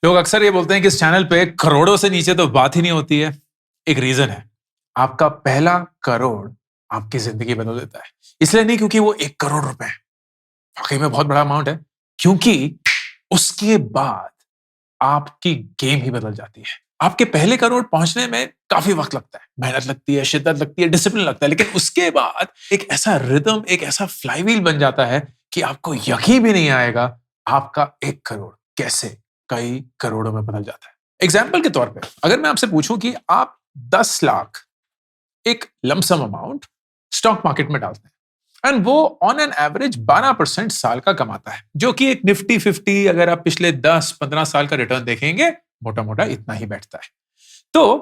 लोग अक्सर ये बोलते हैं कि इस चैनल पे करोड़ों से नीचे तो बात ही नहीं होती है। एक रीजन है, आपका पहला करोड़ आपकी जिंदगी बदल देता है। इसलिए नहीं क्योंकि वो 1 करोड़ रुपए है, वाकई में बहुत बड़ा अमाउंट है, क्योंकि उसके बाद आपकी गेम ही बदल जाती है। आपके पहले करोड़ पहुंचने में काफी वक्त लगता है, मेहनत लगती है, शिद्दत लगती है, डिसिप्लिन लगता है, लेकिन उसके बाद एक ऐसा रिदम, एक ऐसा फ्लाईव्हील बन जाता है कि आपको यकीन भी नहीं आएगा आपका 1 करोड़ कैसे कई करोड़ों में बदल जाता है। एग्जाम्पल के तौर पे अगर मैं आपसे पूछूं कि आप 10 लाख एक लमसम अमाउंट स्टॉक मार्केट में डालते हैं एंड वो ऑन एन एवरेज 12% साल का कमाता है, जो कि एक निफ्टी 50 अगर आप पिछले 10-15 साल का रिटर्न देखेंगे मोटा मोटा इतना ही बैठता है। तो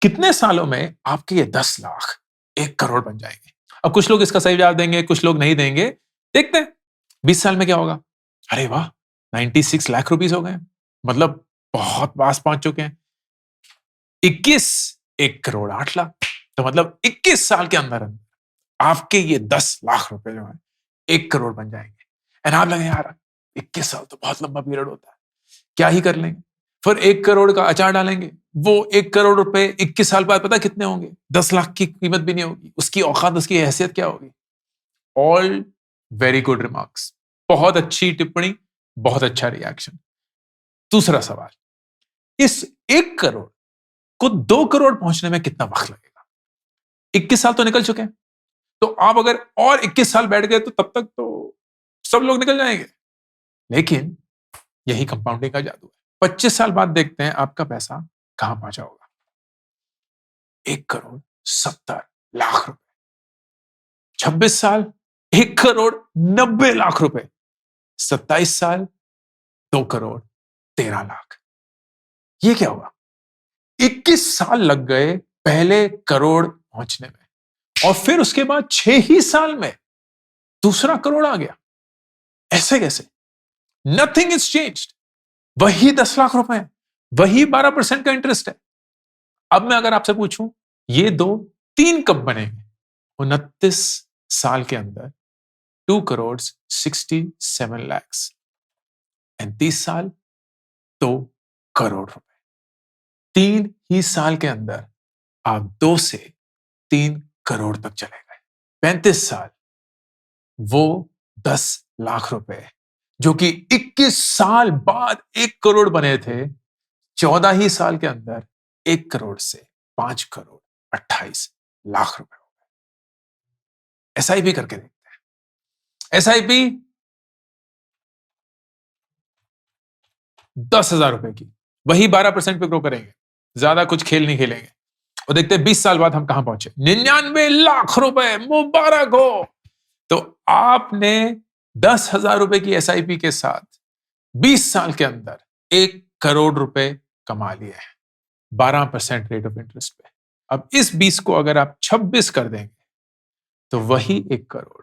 कितने सालों में आपके ये 10 लाख 1 करोड़ बन जाएंगे? अब कुछ लोग इसका सही जवाब देंगे, कुछ लोग नहीं देंगे। देखते हैं 20 साल में क्या होगा। अरे वाह, 96 लाख रुपीस हो गए, मतलब बहुत पास पहुंच चुके हैं। 21 1 करोड़ 8 लाख, तो मतलब 21 साल के अंदर अंदर आपके ये 10 लाख रुपए जो है 1 करोड़ बन जाएंगे। एंड आप लगे यार 21 साल तो बहुत लंबा पीरियड होता है, क्या ही कर लेंगे। फिर 1 करोड़ का अचार डालेंगे, वो 1 करोड़ रुपए 21 साल बाद पता कितने होंगे? 10 लाख की कीमत भी नहीं होगी। उसकी औकात, उसकी हैसियत क्या होगी? ऑल वेरी गुड रिमार्क्स, बहुत अच्छी टिप्पणी, बहुत अच्छा रिएक्शन। दूसरा सवाल, इस 1 करोड़ को 2 करोड़ पहुंचने में कितना वक्त लगेगा? 21 साल तो निकल चुके हैं, तो आप अगर और 21 साल बैठ गए तो तब तक तो सब लोग निकल जाएंगे। लेकिन यही कंपाउंडिंग का जादू है। 25 साल बाद देखते हैं आपका पैसा कहां पहुंचा होगा। 1 करोड़ 70 लाख रुपए। 26 साल 1 करोड़ 90 लाख रुपए। 27 साल 2 करोड़ 13 लाख। ये क्या हुआ? 21 साल लग गए पहले करोड़ पहुंचने में, और फिर उसके बाद 6 ही साल में दूसरा करोड़ आ गया। ऐसे कैसे? Nothing is changed. वही 10 लाख रुपए है, वही 12% का इंटरेस्ट है। अब मैं अगर आपसे पूछूं ये दो 3 कब बनेंगे? 29 साल के अंदर 2 करोड़ 67 लाख। 35 साल 2 करोड़ रुपए। 3 ही साल के अंदर आप 2 से 3 करोड़ तक चले गए। 35 साल वो 10 लाख रुपए, जो कि 21 साल बाद 1 करोड़ बने थे, 14 ही साल के अंदर 1 करोड़ से 5 करोड़ 28 लाख रुपए हो गए। एसआईपी करके देखते हैं। एसआईपी 10,000 रुपए की, वही 12% पे ग्रो करेंगे, ज्यादा कुछ खेल नहीं खेलेंगे, और देखते हैं 20 साल बाद हम कहां पहुंचे। 99 लाख रुपए, मुबारक हो। तो आपने 10,000 रुपए की एसआईपी के साथ 20 साल के अंदर 1 करोड़ रुपए कमा लिए हैं, 12% रेट ऑफ इंटरेस्ट पे। अब इस 20 को अगर आप 26 कर देंगे तो वही 1 करोड़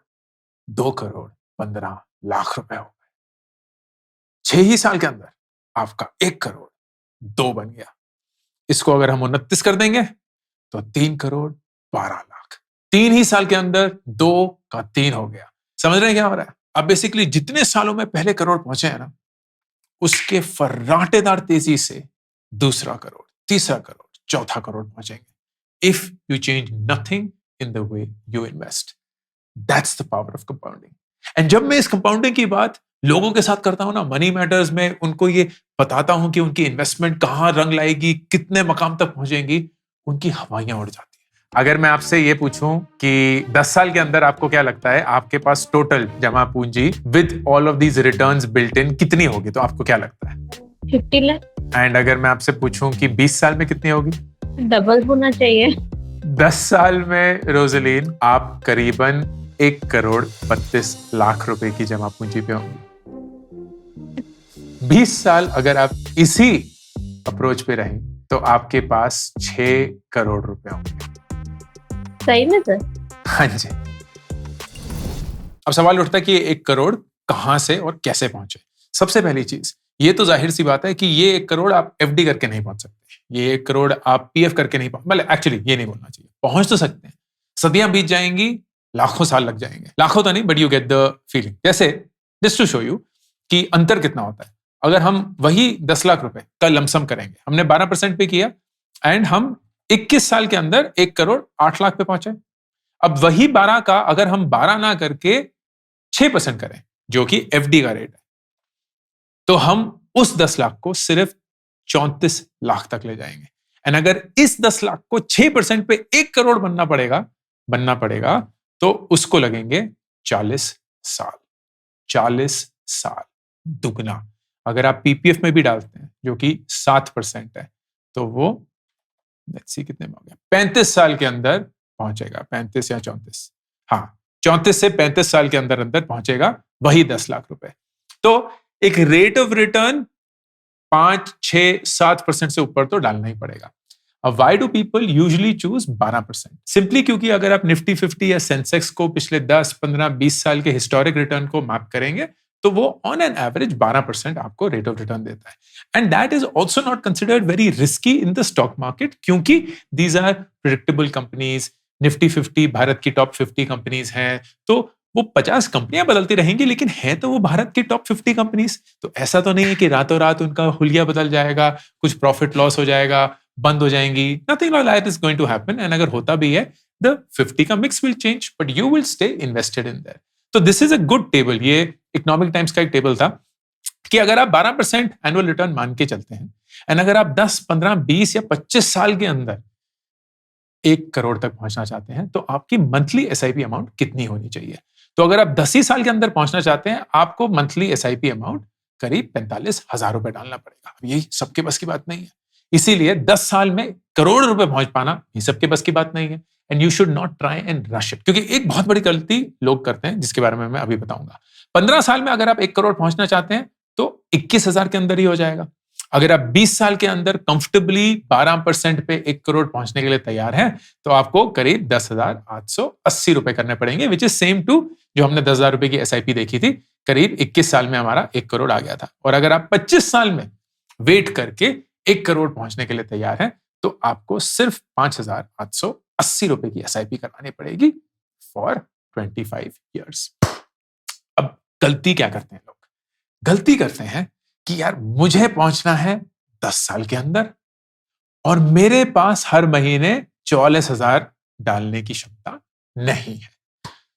2 करोड़ 15 लाख रुपए हो गए। 6 ही साल के अंदर आपका 1 करोड़ 2 बन गया। इसको अगर हम 29 कर देंगे तो 3 करोड़ 12 लाख। 3 ही साल के अंदर 2 का 3 हो गया। समझ रहे हैं क्या हो रहा है? अब बेसिकली जितने सालों में पहले करोड़ पहुंचे हैं ना, उसके फर्राटेदार तेजी से दूसरा करोड़, तीसरा करोड़, चौथा करोड़ पहुंचेंगे। If you change nothing in the way you invest, that's the power of compounding. And जब मैं इस कंपाउंडिंग की बात लोगों के साथ करता हूं ना, मनी मैटर्स में, उनको ये बताता हूं कि उनकी इन्वेस्टमेंट कहां रंग लाएगी, कितने मकाम तक पहुंचेंगी, उनकी हवाइयां उड़ जाती हैं। अगर मैं आपसे ये पूछूं कि 10 साल के अंदर आपको क्या लगता है आपके पास टोटल जमा पूंजी with all of these returns built in कितनी होगी, तो आपको क्या लगता है? 50 लाख। एंड अगर मैं आपसे पूछूं कि 20 साल में कितनी होगी? डबल होना चाहिए। 10 साल में रोजलीन आप करीबन 1 करोड़ 32 लाख रुपए की जमा पूंजी पे होंगी। 20 साल अगर आप इसी अप्रोच पे रहें तो आपके पास 6 करोड़ रुपए होंगे। सही में सर? हाँ जी। अब सवाल उठता है कि 1 करोड़ कहां से और कैसे पहुंचे। सबसे पहली चीज, ये तो जाहिर सी बात है कि ये 1 करोड़ आप एफडी करके नहीं पहुंच सकते। ये 1 करोड़ आप पीएफ करके नहीं पहुंच, मतलब एक्चुअली ये नहीं बोलना चाहिए, पहुंच तो सकते हैं। सदियां बीत जाएंगी, लाखों साल लग जाएंगे, लाखों तो नहीं, but you get the feeling. जैसे जस्ट टू शो यू कि अंतर कितना होता है। अगर हम वही 10 लाख रुपए का लमसम करेंगे, हमने 12% पे किया एंड हम 21 साल के अंदर 1 करोड़ 8 लाख पे पहुंचे। अब वही 12 का अगर हम 12 ना करके 6% करें, जो कि एफडी का रेट है, तो हम उस 10 लाख को सिर्फ 34 लाख तक ले जाएंगे। एंड अगर इस 10 लाख को 6% पे 1 करोड़ बनना पड़ेगा तो उसको लगेंगे 40 साल। 40 साल दुगना। अगर आप पीपीएफ में भी डालते हैं जो कि 7% है, तो वो लेट्स सी कितने में हो गया, 35 साल के अंदर पहुंचेगा। 35 या 34, हाँ 34 से 35 साल के अंदर अंदर पहुंचेगा वही 10 लाख रुपए। तो एक रेट ऑफ रिटर्न 5, 6, 7% से ऊपर तो डालना ही पड़ेगा। अब why do people usually choose 12%? Simply क्योंकि अगर आप निफ्टी 50 या सेंसेक्स को पिछले 10, 15, 20 साल के हिस्टोरिक रिटर्न को मैप करेंगे तो वो ऑन एन एवरेज 12% आपको रेट ऑफ रिटर्न देता है। And that is also not considered very risky in the stock market, क्योंकि these are predictable companies. Nifty 50 भारत की टॉप 50 कंपनीज हैं, तो वो 50 कंपनियां बदलती रहेंगी, लेकिन है तो वो भारत की टॉप 50 कंपनीज। तो ऐसा तो नहीं है कि रातों रात उनका हुलिया बदल जाएगा, कुछ प्रॉफिट लॉस हो जाएगा, बंद हो जाएंगी। Nothing like that is going to happen. And अगर होता भी है, द 50 का mix will change, but you will stay invested in that. तो this is a good table. ये इकोनॉमिक टाइम्स का एक टेबल था कि अगर आप 12% एनुअल रिटर्न मान के चलते हैं एंड अगर आप 10, 15, 20 या 25 साल के अंदर 1 करोड़ तक पहुंचना चाहते हैं, तो आपकी मंथली एसआईपी अमाउंट कितनी होनी चाहिए? तो अगर आप 10 ही साल के अंदर पहुंचना चाहते हैं, आपको मंथली एसआईपी अमाउंट करीब 45,000 रुपए डालना पड़ेगा। अब ये सबके बस की बात नहीं है, इसीलिए 10 साल में करोड़ रुपए पहुंच पाना ये सबके बस की बात नहीं है। And you should not try and rush it, क्योंकि एक बहुत बड़ी गलती लोग करते हैं जिसके बारे में मैं अभी बताऊंगा। 15 साल में अगर आप 1 करोड़ पहुंचना चाहते हैं तो 21,000 के अंदर ही हो जाएगा। अगर आप 20 साल के अंदर कंफर्टेबली 12% पे 1 करोड़ पहुंचने के लिए तैयार हैं, तो आपको करीब 10,880 रुपए करने पड़ेंगे, विच इज सेम टू जो हमने 10,000 रुपए की एसआईपी देखी थी। करीब 21 साल में हमारा 1 करोड़ आ गया था। और अगर आप 25 साल में वेट करके 1 करोड़ पहुंचने के लिए तैयार हैं, तो आपको सिर्फ 5,880 रुपए की एसआईपी करवानी पड़ेगी फॉर 25 ईयर्स। अब गलती क्या करते हैं लोग? गलती करते हैं कि यार मुझे पहुंचना है 10 साल के अंदर और मेरे पास हर महीने 44,000 डालने की क्षमता नहीं है।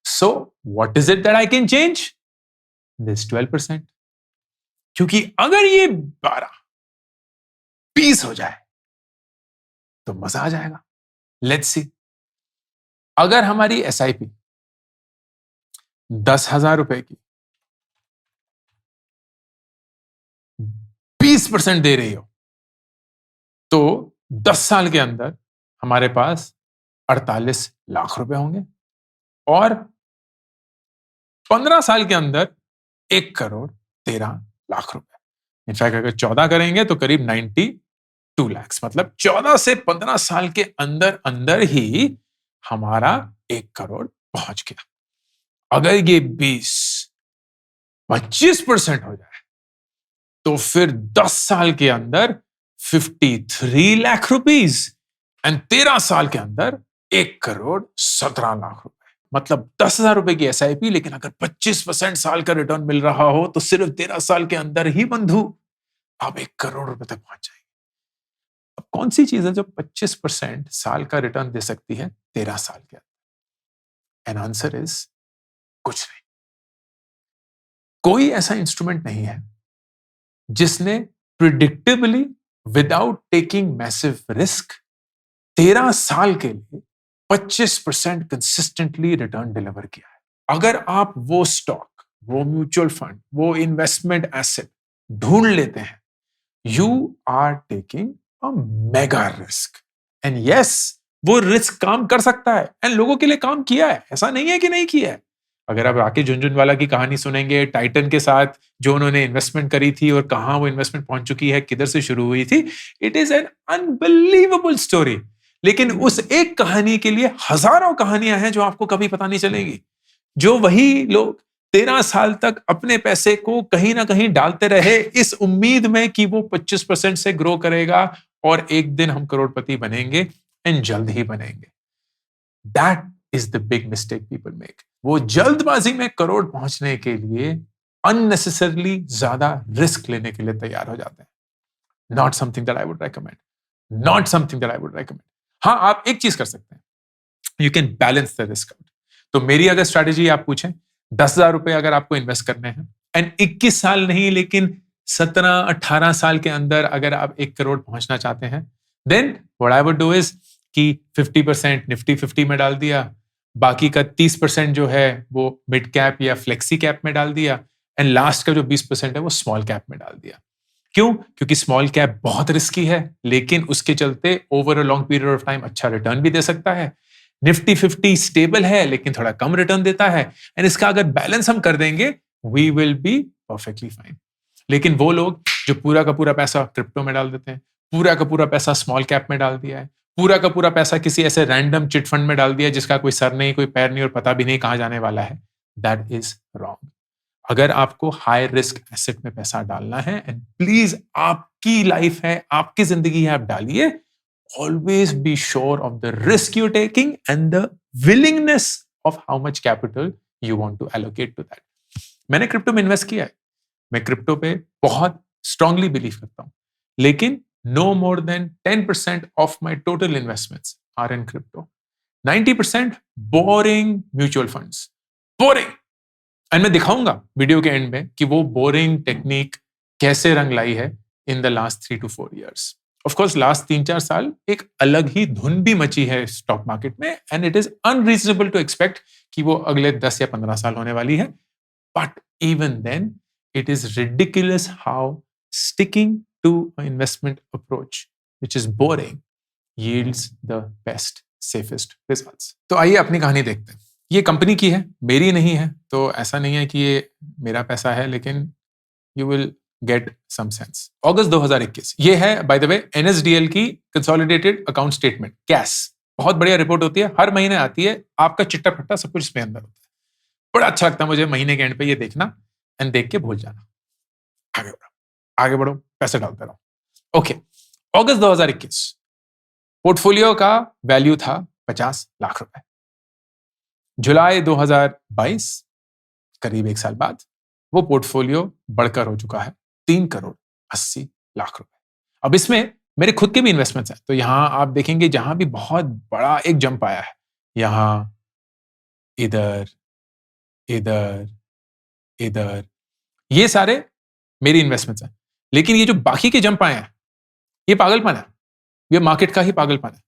So what is it that I can change? This 12%। क्योंकि अगर ये 12, 20 हो जाए तो मजा आ जाएगा। लेट्स सी, अगर हमारी एसआईपी 10,000 रुपए की 20% दे रही हो, तो 10 साल के अंदर हमारे पास 48 लाख रुपए होंगे और 15 साल के अंदर 1 करोड़ 13 लाख रुपए। इनफैक्ट अगर 14 करेंगे तो करीब 92 लाख, मतलब 14 से 15 साल के अंदर अंदर ही हमारा 1 करोड़ पहुंच गया। अगर ये 25% हो जाए तो फिर 10 साल के अंदर 53 लाख रुपीस एंड 13 साल के अंदर 1 करोड़ 17 लाख रुपए। मतलब 10,000 रुपए की एसआईपी, लेकिन अगर 25% साल का रिटर्न मिल रहा हो तो सिर्फ 13 साल के अंदर ही बंधु आप 1 करोड़ रुपए तक पहुंच जाएंगे। अब कौन सी चीज है जो 25% साल का रिटर्न दे सकती है 13 साल के अंदर? एन आंसर इज कुछ नहीं। कोई ऐसा इंस्ट्रूमेंट नहीं है जिसने प्रिडिक्टेबली विदाउट टेकिंग मैसिव रिस्क 13 साल के लिए 25% कंसिस्टेंटली रिटर्न डिलीवर किया है। अगर आप वो स्टॉक, वो म्यूचुअल फंड, वो इन्वेस्टमेंट एसेट ढूंढ लेते हैं, you are taking a mega risk. And yes, वो रिस्क काम कर सकता है एंड लोगों के लिए काम किया है, ऐसा नहीं है कि नहीं किया है। अगर आप राकेश झुनझुनवाला की कहानी सुनेंगे, टाइटन के साथ जो उन्होंने इन्वेस्टमेंट करी थी और कहां वो इन्वेस्टमेंट पहुंच चुकी है, किधर से शुरू हुई थी, it is an unbelievable story. लेकिन उस एक कहानी के लिए हजारों कहानियां हैं जो आपको कभी पता नहीं चलेंगी। जो वही लोग 13 साल तक अपने पैसे को कहीं ना कहीं डालते रहे इस उम्मीद में कि वो 25% से ग्रो करेगा और एक दिन हम करोड़पति बनेंगे, एंड जल्द ही बनेंगे। That is the big mistake people make. वो जल्दबाजी में करोड़ पहुंचने के लिए अननेसेसरली ज्यादा रिस्क लेने के लिए तैयार हो जाते हैं। Not something that I would recommend, not something that I would recommend. हाँ, आप एक चीज कर सकते हैं, you can balance the risk out. तो मेरी अगर स्ट्रैटेजी आप पूछें, 10,000 रुपए अगर आपको इन्वेस्ट करने हैं एंड 21 साल नहीं लेकिन 17-18 साल के अंदर अगर आप 1 करोड़ पहुंचना चाहते हैं, then what I would do is कि 50% निफ्टी 50 में डाल दिया, बाकी का 30% जो है वो मिड कैप या फ्लेक्सी कैप में डाल दिया, एंड लास्ट का जो 20% है वो स्मॉल कैप में डाल दिया। क्यों? क्योंकि स्मॉल कैप बहुत रिस्की है, लेकिन उसके चलते over a long period of time अच्छा रिटर्न भी दे सकता है। निफ्टी 50 स्टेबल है लेकिन थोड़ा कम रिटर्न देता है, एंड इसका अगर बैलेंस हम कर देंगे, we will be perfectly fine. लेकिन वो लोग जो पूरा का पूरा पैसा क्रिप्टो में डाल देते हैं, पूरा का पूरा पैसा स्मॉल कैप में डाल दिया है, पूरा का पूरा पैसा किसी ऐसे रैंडम चिट फंड में डाल दिया जिसका कोई सर नहीं, कोई पैर नहीं और पता भी नहीं कहां जाने वाला है, दैट इज रॉन्ग। अगर आपको हाई रिस्क एसेट में पैसा डालना है, एंड प्लीज आपकी लाइफ है, आपकी जिंदगी है, आप डालिए, always be sure of the risk you're taking and the willingness of how much capital you want to allocate to that. मैंने क्रिप्टो में इन्वेस्ट किया है, मैं क्रिप्टो पे बहुत स्ट्रांगली बिलीव करता हूं, लेकिन no more than 10% of my total investments are in crypto. 90% boring mutual funds. Boring. And मैं दिखाऊंगा वीडियो के एंड में कि वो बोरिंग टेक्निक कैसे रंग लाई है in the last 3 to 4 years. Of course last 3-4 साल एक अलग ही धुन भी मची है स्टॉक मार्केट में, and it is unreasonable to expect कि वो अगले 10 या 15 साल होने वाली है, but even then it is ridiculous how sticking to investment approach which is boring yields the best safest results. तो आइए अपनी कहानी देखते हैं। ये कंपनी की है, मेरी नहीं है, तो ऐसा नहीं है कि ये मेरा पैसा है, लेकिन you will get some sense. अगस्त 2021 ये है बाय द वे एनएसडीएल की कंसोलिडेटेड अकाउंट स्टेटमेंट, कैश। बहुत बढ़िया रिपोर्ट होती है, हर महीने आती है, आपका चिट्टा फट्टा सब कुछ इसमें अंदर होता है। बड़ा अच्छा लगता है मुझे महीने के एंड पे ये देखना एंड देख के भूल जाना। आगे बढ़ो, आगे बढ़ो, पैसे डालते रहो। ओके, अगस्त 2021 पोर्टफोलियो का वैल्यू था 50 लाख रुपए। जुलाई 2022 करीब 1 साल बाद वो पोर्टफोलियो बढ़कर हो चुका है 3 करोड़ 80 लाख रुपए। अब इसमें मेरे खुद के भी इन्वेस्टमेंट्स हैं, तो यहां आप देखेंगे जहां भी बहुत बड़ा एक जंप आया है, यहां, इधर, इधर, इधर, ये सारे मेरी इन्वेस्टमेंट्स हैं। लेकिन ये जो बाकी के जंप आए हैं, ये पागलपन है, ये मार्केट का ही पागलपन है।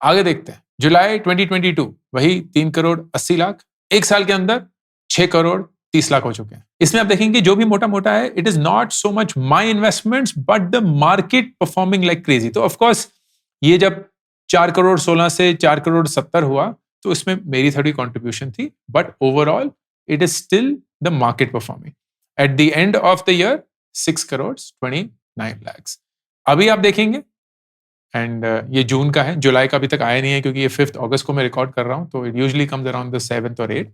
आगे देखते हैं, जुलाई 2022 वही 3 करोड़ 80 लाख, 1 साल के अंदर 6 करोड़ 30 लाख हो चुके हैं। इसमें आप देखेंगे जो भी मोटा मोटा है, it is not so much my investments but the market performing like crazy. तो ऑफकोर्स ये जब 4 करोड़ 16 से 4 करोड़ 70 हुआ तो इसमें मेरी थोड़ी कॉन्ट्रीब्यूशन थी, but overall it is still the market performing. At the end of the year 6 crore 29 lakhs। अभी आप देखेंगे, एंड ये जून का है, जुलाई का अभी तक आया नहीं है क्योंकि ये 5 अगस्त को मैं रिकॉर्ड कर रहा हूं, तो it usually comes around the 7th और 8th।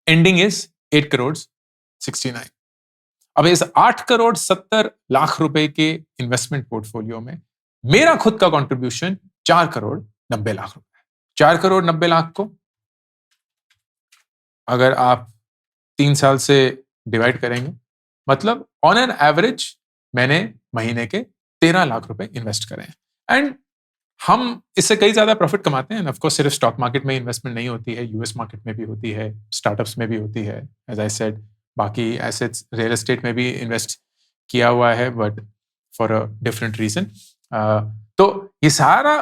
Ending is 8 crore 69। अब इस 8 करोड़ 70 लाख रुपए के इन्वेस्टमेंट पोर्टफोलियो में मेरा खुद का कंट्रीब्यूशन 4 करोड़ 90 लाख रुपए। 4 करोड़ 90 लाख को अगर आप 3 साल से डिवाइड करेंगे, मतलब ऑन एन एवरेज मैंने महीने के 13 लाख रुपए इन्वेस्ट करे हैं, एंड हम इससे कई ज्यादा प्रॉफिट कमाते हैं। ऑफ कोर्स सिर्फ स्टॉक मार्केट में इन्वेस्टमेंट नहीं होती है, यूएस मार्केट में भी होती है, स्टार्टअप्स में भी होती है, एज आई सेड, बाकी एसेट्स रियल एस्टेट में भी इन्वेस्ट किया हुआ है, but for a different reason. तो ये सारा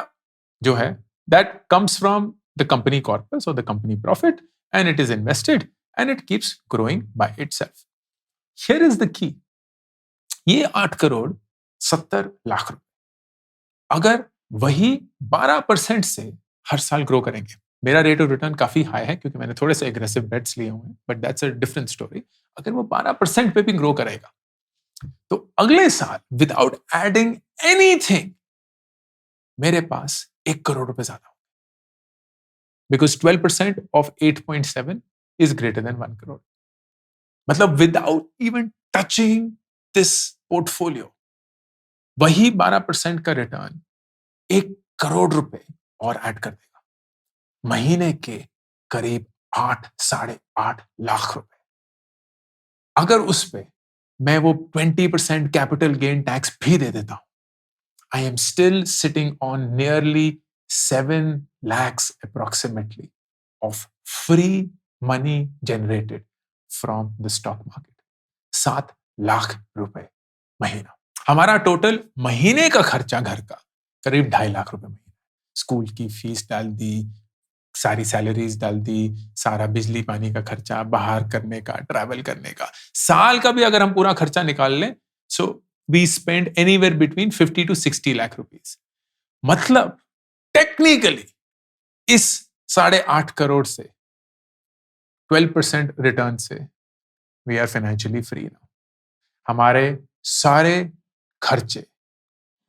जो है that comes from the company corpus और the company profit, and it is invested and it keeps growing by itself. Here is the key, ये 8 करोड़ 70 लाख रुपए अगर वही 12% से हर साल ग्रो करेंगे, मेरा रेट ऑफ रिटर्न काफी हाई है क्योंकि मैंने थोड़े से एग्रेसिव बेट्स लिए हुए हैं, but that's a different story. अगर वो 12% पे भी ग्रो करेगा तो अगले साल विदाउट एडिंग एनीथिंग मेरे पास 1 करोड़ रुपए ज्यादा होगा, because 12% of 8.7 is greater than 1 crore. मतलब without even touching this portfolio वही 12% का रिटर्न 1 करोड़ रुपए और ऐड कर देगा, महीने के करीब 8 8.5 लाख रुपए। अगर उस पे मैं वो 20% कैपिटल गेन टैक्स भी दे देता हूं, I am still sitting on nearly 7 lakhs approximately of free money generated from the stock market. 7 lakh रुपए महीना। हमारा टोटल महीने का खर्चा घर का करीब 2.5 लाख रुपए महीना। स्कूल की फीस डाल दी, सारी सैलरीज डाल दी, सारा बिजली पानी का खर्चा, बाहर करने का, ट्रैवल करने का, साल का भी अगर हम पूरा खर्चा निकाल लें, so we spend anywhere between 50 to 60 lakh rupees. मतलब टेक्निकली इस 8.5 करोड़ से 12% रिटर्न से we are financially free now. हमारे सारे खर्चे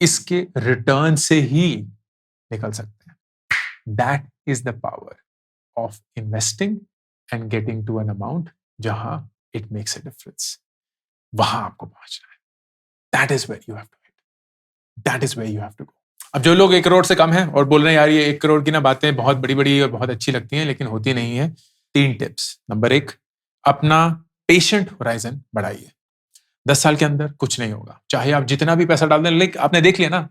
इसके रिटर्न से ही निकल सकते हैं। That is the power of investing and getting to an amount जहां इट मेक्स अ डिफरेंस। वहां आपको पहुंचना है। That is where you have to hit, that is where you have to go. अब जो लोग 1 करोड़ से कम हैं और बोल रहे हैं यार ये 1 करोड़ की ना बातें बहुत बड़ी बड़ी और बहुत अच्छी लगती हैं लेकिन होती नहीं है, 3 टिप्स। नंबर 1, अपना पेशेंट होराइजन बढ़ाइए। 10 साल के अंदर कुछ नहीं होगा, चाहे आप जितना भी पैसा डाल दें। लेकिन आपने देख लिया ना,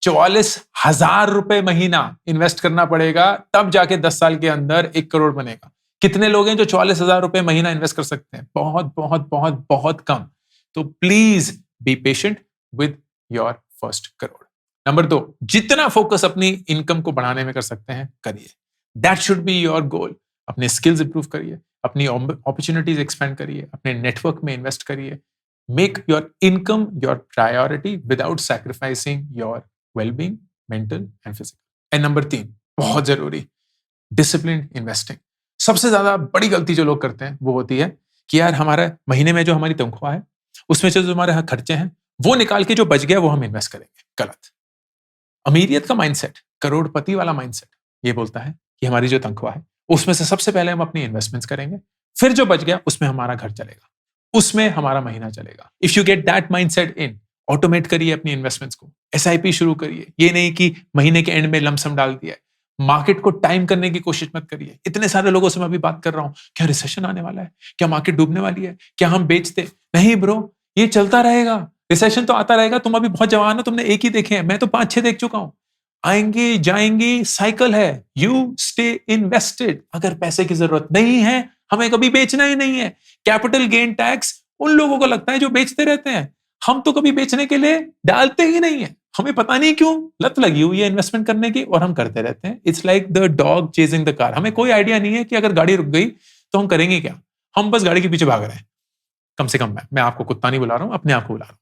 44,000 रुपए महीना इन्वेस्ट करना पड़ेगा, तब जाके 10 साल के अंदर 1 करोड़ बनेगा। कितने लोग हैं जो 44,000 रुपए महीना इन्वेस्ट कर सकते हैं? बहुत बहुत बहुत बहुत कम। तो please be patient with your first crore. Number 2, जितना फोकस अपनी इनकम को बढ़ाने में कर सकते हैं करिए। That should be your goal. अपने स्किल्स इंप्रूव करिए, अपनी अपॉर्चुनिटीज एक्सपेंड करिए, अपने नेटवर्क में इन्वेस्ट करिए। Make your income your priority without sacrificing your wellbeing, mental and physical. And number 3, बहुत जरूरी, डिसिप्लिन इन्वेस्टिंग। सबसे ज्यादा बड़ी गलती जो लोग करते हैं वो होती है कि यार हमारे महीने में जो हमारी तनख्वाह है उसमें से जो हमारे यहाँ खर्चे हैं वो निकाल के जो बच गया वो हम इन्वेस्ट करेंगे। गलत। अमीरियत का माइंडसेट, करोड़पति वाला माइंडसेट ये बोलता है कि हमारी जो तनख्वाह है उसमें से सबसे पहले हम अपनी इन्वेस्टमेंट्स करेंगे, फिर जो बच गया उसमें हमारा घर चलेगा, उसमें हमारा महीना चलेगा। If you get that mindset in, automate करिए अपनी इन्वेस्टमेंट्स को, एसआईपी शुरू करिए। ये नहीं कि महीने के एंड में लमसम डाल दिया। मार्केट को टाइम करने की कोशिश मत करिए। इतने सारे लोगों से मैं अभी बात कर रहा हूं, क्या रिसेशन आने वाला है, क्या मार्केट डूबने वाली है, क्या हम बेचते? नहीं ब्रो, ये चलता रहेगा। रिसेशन तो आता रहेगा। तुम अभी बहुत जवान हो, तुमने एक ही देखे हैं, मैं तो 5-6 देख चुका हूं। आएंगे जाएंगे, साइकिल है। You stay invested. अगर पैसे की जरूरत नहीं है, हमें कभी बेचना ही नहीं है। कैपिटल गेन टैक्स उन लोगों को लगता है जो बेचते रहते हैं। हम तो कभी बेचने के लिए डालते ही नहीं है। हमें पता नहीं क्यों लत लगी हुई है इन्वेस्टमेंट करने की और हम करते रहते हैं। It's like the dog chasing the car. हमें कोई आइडिया नहीं है कि अगर गाड़ी रुक गई तो हम करेंगे क्या। हम बस गाड़ी के पीछे भाग रहे हैं। कम से कम मैं आपको कुत्ता नहीं बुला रहा हूं, अपने आप को बुला रहा हूं।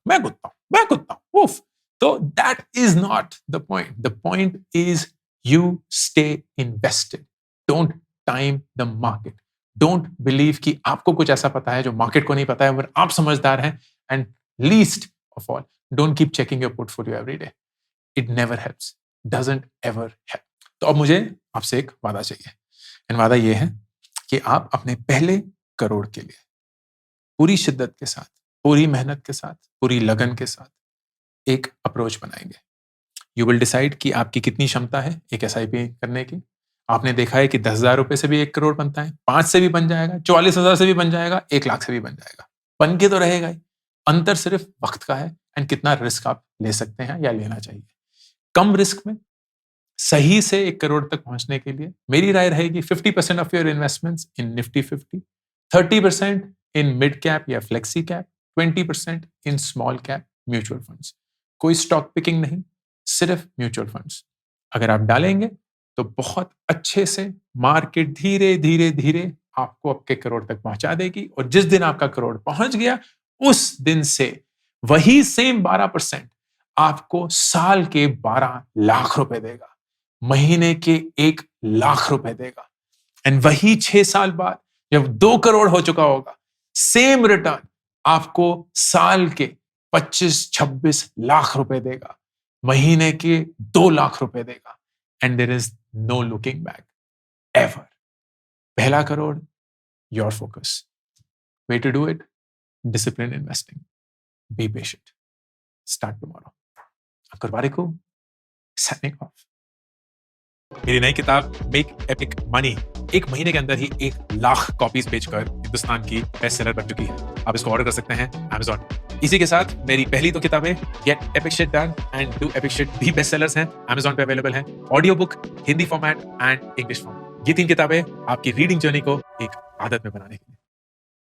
मैं कुत्ता हूं। उफ। तो that is not the point. The point is you stay invested. Don't time the market. Don't believe कि आपको कुछ ऐसा पता है जो मार्केट को नहीं पता है, और आप समझदार हैं। And least of all, don't keep checking your portfolio every day. It never helps, doesn't ever help. तो अब मुझे आपसे एक वादा चाहिए, एंड वादा ये है कि आप अपने पहले करोड़ के लिए पूरी शिद्दत के साथ, पूरी मेहनत के साथ, पूरी लगन के साथ एक अप्रोच बनाएंगे। यू विल डिसाइड कि आपकी कितनी क्षमता है एक एसआईपी करने की। आपने देखा है कि 10,000 रुपए से भी 1 करोड़ बनता है, 5 से भी बन जाएगा, 44,000 से भी बन जाएगा, 1 लाख से भी बन जाएगा। बन के तो रहेगा ही। अंतर सिर्फ वक्त का है एंड कितना रिस्क आप ले सकते हैं या लेना चाहिए। कम रिस्क में सही से 1 करोड़ तक पहुंचने के लिए मेरी राय रहेगी 50% of your investments in Nifty 50, 30% in mid cap या flexi cap, 20% in small cap mutual funds. कोई स्टॉक पिकिंग नहीं, सिर्फ म्यूचुअल फंड्स। अगर आप डालेंगे तो बहुत अच्छे से मार्केट धीरे धीरे धीरे आपको आपके करोड़ तक पहुंचा देगी, और जिस दिन आपका करोड़ पहुंच गया उस दिन से वही सेम 12% आपको साल के 12 लाख रुपए देगा, महीने के 1 लाख रुपए देगा। एंड वही 6 साल बाद जब 2 करोड़ हो चुका होगा, सेम रिटर्न आपको साल के 25-26 लाख रुपए देगा, महीने के 2 लाख रुपए देगा। And there is no looking back ever. पहला crore, your focus. Way to do it, discipline investing, be patient, start tomorrow. अकर वारिको, साइनिंग ऑफ। मेरी नई किताब मेक एपिक मनी 1 महीने के अंदर ही 1 लाख कॉपीज बेचकर हिंदुस्तान की बेस्ट सेलर बन चुकी है। आप इसको ऑर्डर कर सकते हैं Amazon। इसी के साथ मेरी पहली 2 किताबें gate epic shit done and do epic shit भी बेस्ट सेलर्स हैं, Amazon पे अवेलेबल हैं। Audio book, Hindi format and English format. ये 3 किताबें आपकी रीडिंग जर्नी को एक आदत में बनाने के लिए।